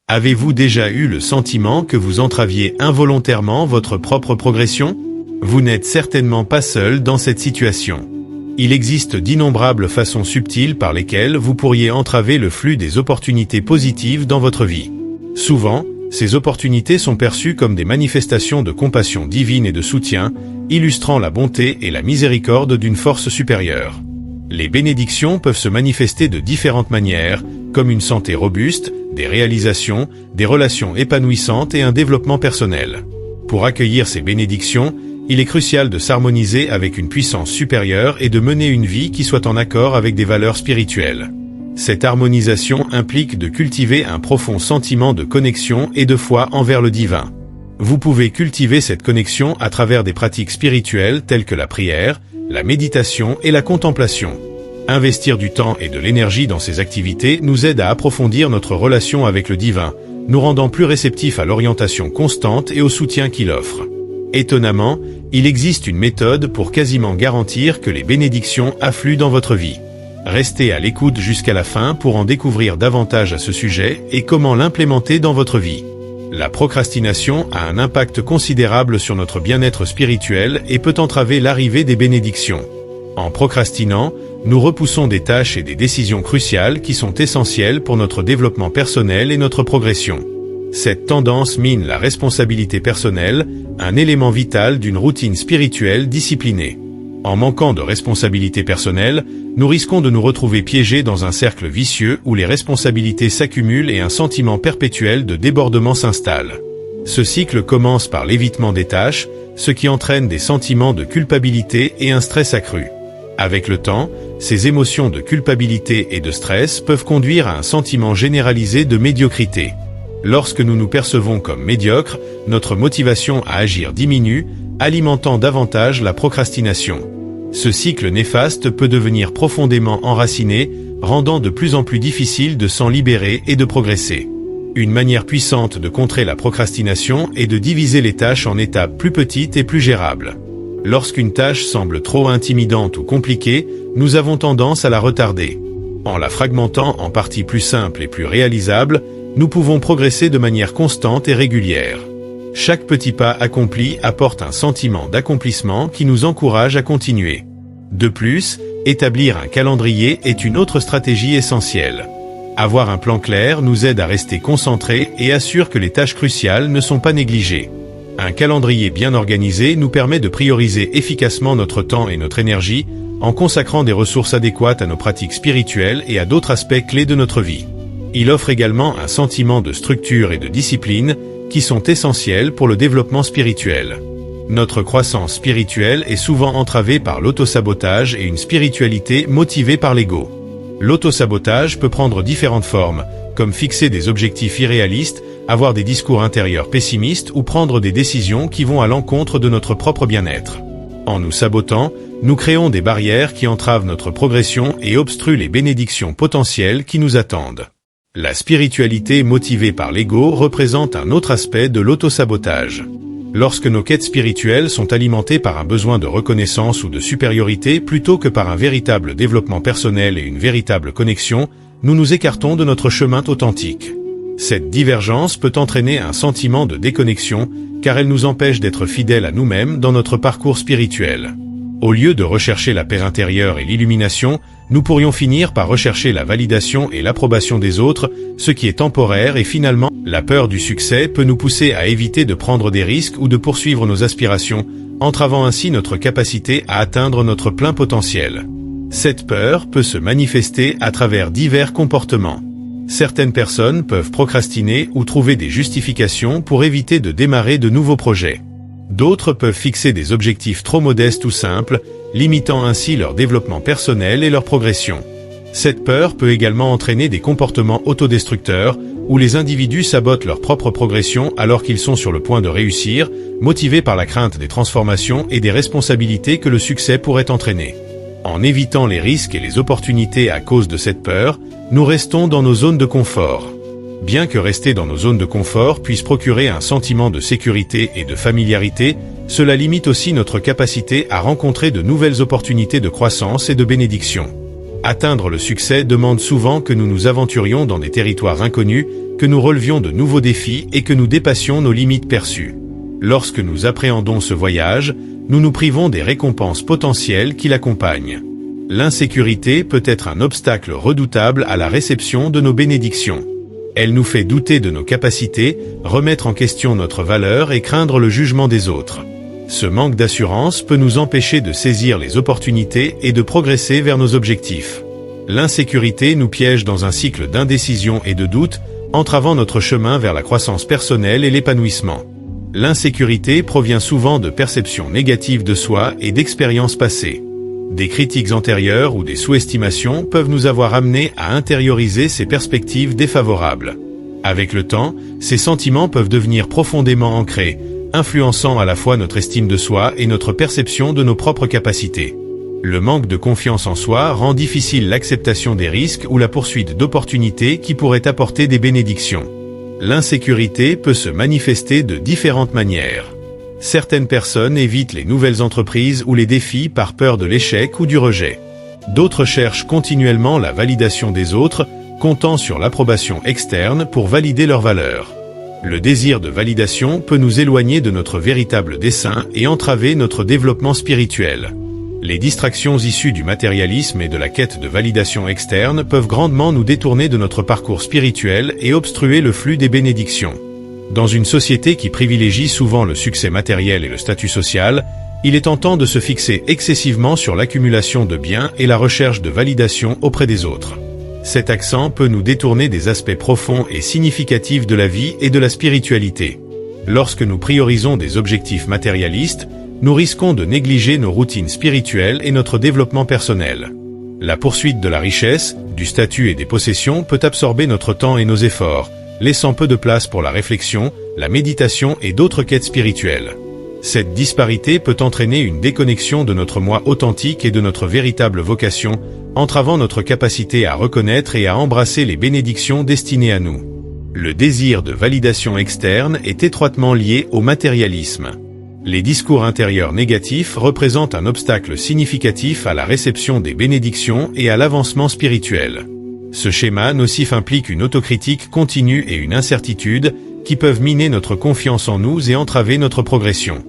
Avez-vous déjà eu le sentiment que vous entraviez involontairement votre propre progression? Vous n'êtes certainement pas seul dans cette situation. Il existe d'innombrables façons subtiles par lesquelles vous pourriez entraver le flux des opportunités positives dans votre vie. Souvent, ces opportunités sont perçues comme des manifestations de compassion divine et de soutien, illustrant la bonté et la miséricorde d'une force supérieure. Les bénédictions peuvent se manifester de différentes manières, comme une santé robuste, des réalisations, des relations épanouissantes et un développement personnel. Pour accueillir ces bénédictions, il est crucial de s'harmoniser avec une puissance supérieure et de mener une vie qui soit en accord avec des valeurs spirituelles. Cette harmonisation implique de cultiver un profond sentiment de connexion et de foi envers le divin. Vous pouvez cultiver cette connexion à travers des pratiques spirituelles telles que la prière, la méditation et la contemplation. Investir du temps et de l'énergie dans ces activités nous aide à approfondir notre relation avec le divin, nous rendant plus réceptifs à l'orientation constante et au soutien qu'il offre. Étonnamment, il existe une méthode pour quasiment garantir que les bénédictions affluent dans votre vie. Restez à l'écoute jusqu'à la fin pour en découvrir davantage à ce sujet et comment l'implémenter dans votre vie. La procrastination a un impact considérable sur notre bien-être spirituel et peut entraver l'arrivée des bénédictions. En procrastinant, nous repoussons des tâches et des décisions cruciales qui sont essentielles pour notre développement personnel et notre progression. Cette tendance mine la responsabilité personnelle, un élément vital d'une routine spirituelle disciplinée. En manquant de responsabilité personnelle, nous risquons de nous retrouver piégés dans un cercle vicieux où les responsabilités s'accumulent et un sentiment perpétuel de débordement s'installe. Ce cycle commence par l'évitement des tâches, ce qui entraîne des sentiments de culpabilité et un stress accru. Avec le temps, ces émotions de culpabilité et de stress peuvent conduire à un sentiment généralisé de médiocrité. Lorsque nous nous percevons comme médiocres, notre motivation à agir diminue, alimentant davantage la procrastination. Ce cycle néfaste peut devenir profondément enraciné, rendant de plus en plus difficile de s'en libérer et de progresser. Une manière puissante de contrer la procrastination est de diviser les tâches en étapes plus petites et plus gérables. Lorsqu'une tâche semble trop intimidante ou compliquée, nous avons tendance à la retarder. En la fragmentant en parties plus simples et plus réalisables, nous pouvons progresser de manière constante et régulière. Chaque petit pas accompli apporte un sentiment d'accomplissement qui nous encourage à continuer. De plus, établir un calendrier est une autre stratégie essentielle. Avoir un plan clair nous aide à rester concentrés et assure que les tâches cruciales ne sont pas négligées. Un calendrier bien organisé nous permet de prioriser efficacement notre temps et notre énergie, en consacrant des ressources adéquates à nos pratiques spirituelles et à d'autres aspects clés de notre vie. Il offre également un sentiment de structure et de discipline, qui sont essentiels pour le développement spirituel. Notre croissance spirituelle est souvent entravée par l'autosabotage et une spiritualité motivée par l'ego. L'autosabotage peut prendre différentes formes, comme fixer des objectifs irréalistes, avoir des discours intérieurs pessimistes ou prendre des décisions qui vont à l'encontre de notre propre bien-être. En nous sabotant, nous créons des barrières qui entravent notre progression et obstruent les bénédictions potentielles qui nous attendent. La spiritualité motivée par l'ego représente un autre aspect de l'autosabotage. Lorsque nos quêtes spirituelles sont alimentées par un besoin de reconnaissance ou de supériorité plutôt que par un véritable développement personnel et une véritable connexion, nous nous écartons de notre chemin authentique. Cette divergence peut entraîner un sentiment de déconnexion, car elle nous empêche d'être fidèles à nous-mêmes dans notre parcours spirituel. Au lieu de rechercher la paix intérieure et l'illumination, nous pourrions finir par rechercher la validation et l'approbation des autres, ce qui est temporaire et finalement, la peur du succès peut nous pousser à éviter de prendre des risques ou de poursuivre nos aspirations, entravant ainsi notre capacité à atteindre notre plein potentiel. Cette peur peut se manifester à travers divers comportements. Certaines personnes peuvent procrastiner ou trouver des justifications pour éviter de démarrer de nouveaux projets. D'autres peuvent fixer des objectifs trop modestes ou simples, limitant ainsi leur développement personnel et leur progression. Cette peur peut également entraîner des comportements autodestructeurs, où les individus sabotent leur propre progression alors qu'ils sont sur le point de réussir, motivés par la crainte des transformations et des responsabilités que le succès pourrait entraîner. En évitant les risques et les opportunités à cause de cette peur, nous restons dans nos zones de confort. Bien que rester dans nos zones de confort puisse procurer un sentiment de sécurité et de familiarité, cela limite aussi notre capacité à rencontrer de nouvelles opportunités de croissance et de bénédiction. Atteindre le succès demande souvent que nous nous aventurions dans des territoires inconnus, que nous relevions de nouveaux défis et que nous dépassions nos limites perçues. Lorsque nous appréhendons ce voyage, nous nous privons des récompenses potentielles qui l'accompagnent. L'insécurité peut être un obstacle redoutable à la réception de nos bénédictions. Elle nous fait douter de nos capacités, remettre en question notre valeur et craindre le jugement des autres. Ce manque d'assurance peut nous empêcher de saisir les opportunités et de progresser vers nos objectifs. L'insécurité nous piège dans un cycle d'indécision et de doute, entravant notre chemin vers la croissance personnelle et l'épanouissement. L'insécurité provient souvent de perceptions négatives de soi et d'expériences passées. Des critiques antérieures ou des sous-estimations peuvent nous avoir amenés à intérioriser ces perspectives défavorables. Avec le temps, ces sentiments peuvent devenir profondément ancrés, influençant à la fois notre estime de soi et notre perception de nos propres capacités. Le manque de confiance en soi rend difficile l'acceptation des risques ou la poursuite d'opportunités qui pourraient apporter des bénédictions. L'insécurité peut se manifester de différentes manières. Certaines personnes évitent les nouvelles entreprises ou les défis par peur de l'échec ou du rejet. D'autres cherchent continuellement la validation des autres, comptant sur l'approbation externe pour valider leurs valeurs. Le désir de validation peut nous éloigner de notre véritable dessein et entraver notre développement spirituel. Les distractions issues du matérialisme et de la quête de validation externe peuvent grandement nous détourner de notre parcours spirituel et obstruer le flux des bénédictions. Dans une société qui privilégie souvent le succès matériel et le statut social, il est tentant de se fixer excessivement sur l'accumulation de biens et la recherche de validation auprès des autres. Cet accent peut nous détourner des aspects profonds et significatifs de la vie et de la spiritualité. Lorsque nous priorisons des objectifs matérialistes, nous risquons de négliger nos routines spirituelles et notre développement personnel. La poursuite de la richesse, du statut et des possessions peut absorber notre temps et nos efforts, laissant peu de place pour la réflexion, la méditation et d'autres quêtes spirituelles. Cette disparité peut entraîner une déconnexion de notre moi authentique et de notre véritable vocation, entravant notre capacité à reconnaître et à embrasser les bénédictions destinées à nous. Le désir de validation externe est étroitement lié au matérialisme. Les discours intérieurs négatifs représentent un obstacle significatif à la réception des bénédictions et à l'avancement spirituel. Ce schéma nocif implique une autocritique continue et une incertitude qui peuvent miner notre confiance en nous et entraver notre progression.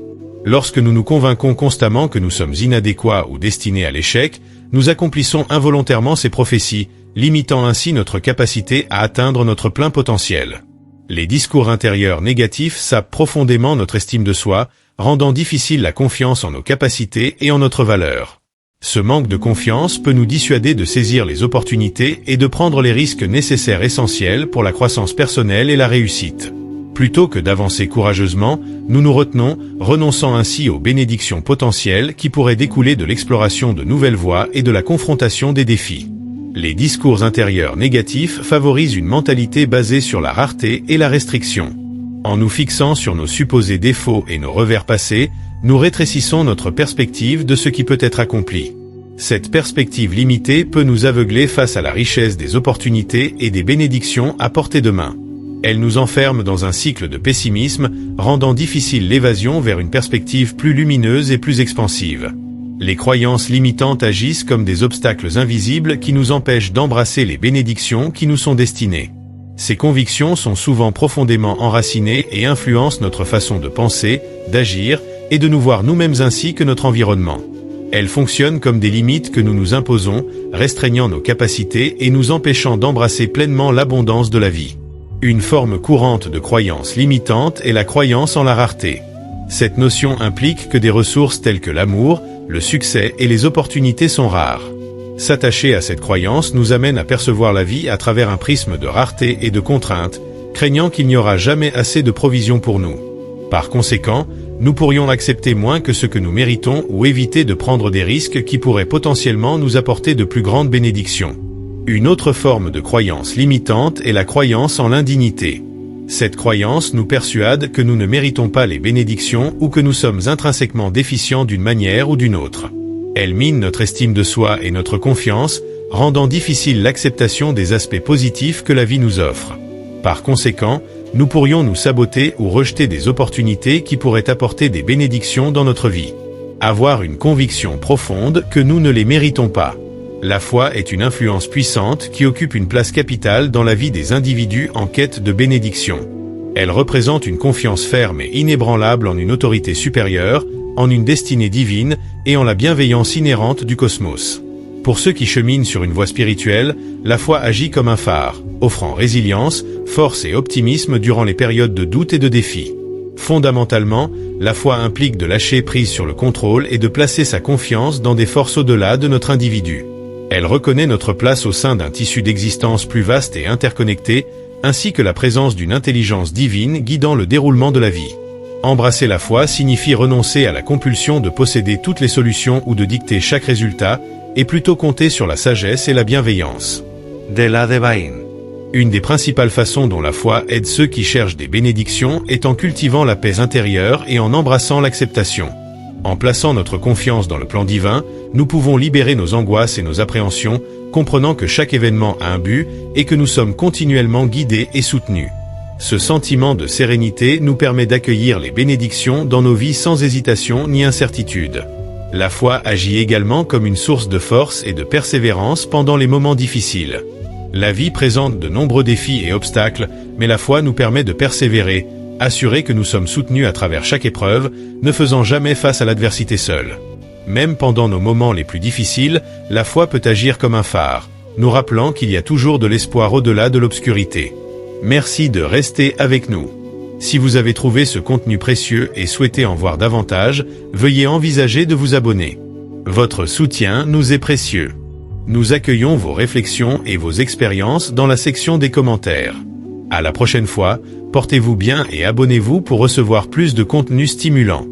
Lorsque nous nous convainquons constamment que nous sommes inadéquats ou destinés à l'échec, nous accomplissons involontairement ces prophéties, limitant ainsi notre capacité à atteindre notre plein potentiel. Les discours intérieurs négatifs sapent profondément notre estime de soi, rendant difficile la confiance en nos capacités et en notre valeur. Ce manque de confiance peut nous dissuader de saisir les opportunités et de prendre les risques nécessaires essentiels pour la croissance personnelle et la réussite. Plutôt que d'avancer courageusement, nous nous retenons, renonçant ainsi aux bénédictions potentielles qui pourraient découler de l'exploration de nouvelles voies et de la confrontation des défis. Les discours intérieurs négatifs favorisent une mentalité basée sur la rareté et la restriction. En nous fixant sur nos supposés défauts et nos revers passés, nous rétrécissons notre perspective de ce qui peut être accompli. Cette perspective limitée peut nous aveugler face à la richesse des opportunités et des bénédictions à portée de main. Elle nous enferme dans un cycle de pessimisme, rendant difficile l'évasion vers une perspective plus lumineuse et plus expansive. Les croyances limitantes agissent comme des obstacles invisibles qui nous empêchent d'embrasser les bénédictions qui nous sont destinées. Ces convictions sont souvent profondément enracinées et influencent notre façon de penser, d'agir et de nous voir nous-mêmes ainsi que notre environnement. Elles fonctionnent comme des limites que nous nous imposons, restreignant nos capacités et nous empêchant d'embrasser pleinement l'abondance de la vie. Une forme courante de croyance limitante est la croyance en la rareté. Cette notion implique que des ressources telles que l'amour, le succès et les opportunités sont rares. S'attacher à cette croyance nous amène à percevoir la vie à travers un prisme de rareté et de contrainte, craignant qu'il n'y aura jamais assez de provisions pour nous. Par conséquent, nous pourrions accepter moins que ce que nous méritons ou éviter de prendre des risques qui pourraient potentiellement nous apporter de plus grandes bénédictions. Une autre forme de croyance limitante est la croyance en l'indignité. Cette croyance nous persuade que nous ne méritons pas les bénédictions ou que nous sommes intrinsèquement déficients d'une manière ou d'une autre. Elle mine notre estime de soi et notre confiance, rendant difficile l'acceptation des aspects positifs que la vie nous offre. Par conséquent, nous pourrions nous saboter ou rejeter des opportunités qui pourraient apporter des bénédictions dans notre vie. Avoir une conviction profonde que nous ne les méritons pas. La foi est une influence puissante qui occupe une place capitale dans la vie des individus en quête de bénédiction. Elle représente une confiance ferme et inébranlable en une autorité supérieure, en une destinée divine et en la bienveillance inhérente du cosmos. Pour ceux qui cheminent sur une voie spirituelle, la foi agit comme un phare, offrant résilience, force et optimisme durant les périodes de doute et de défi. Fondamentalement, la foi implique de lâcher prise sur le contrôle et de placer sa confiance dans des forces au-delà de notre individu. Elle reconnaît notre place au sein d'un tissu d'existence plus vaste et interconnecté, ainsi que la présence d'une intelligence divine guidant le déroulement de la vie. Embrasser la foi signifie renoncer à la compulsion de posséder toutes les solutions ou de dicter chaque résultat, et plutôt compter sur la sagesse et la bienveillance de la divine. Une des principales façons dont la foi aide ceux qui cherchent des bénédictions est en cultivant la paix intérieure et en embrassant l'acceptation. En plaçant notre confiance dans le plan divin, nous pouvons libérer nos angoisses et nos appréhensions, comprenant que chaque événement a un but et que nous sommes continuellement guidés et soutenus. Ce sentiment de sérénité nous permet d'accueillir les bénédictions dans nos vies sans hésitation ni incertitude. La foi agit également comme une source de force et de persévérance pendant les moments difficiles. La vie présente de nombreux défis et obstacles, mais la foi nous permet de persévérer, assurer que nous sommes soutenus à travers chaque épreuve, ne faisant jamais face à l'adversité seule. Même pendant nos moments les plus difficiles, la foi peut agir comme un phare, nous rappelant qu'il y a toujours de l'espoir au-delà de l'obscurité. Merci de rester avec nous. Si vous avez trouvé ce contenu précieux et souhaitez en voir davantage, veuillez envisager de vous abonner. Votre soutien nous est précieux. Nous accueillons vos réflexions et vos expériences dans la section des commentaires. À la prochaine fois, portez-vous bien et abonnez-vous pour recevoir plus de contenu stimulant.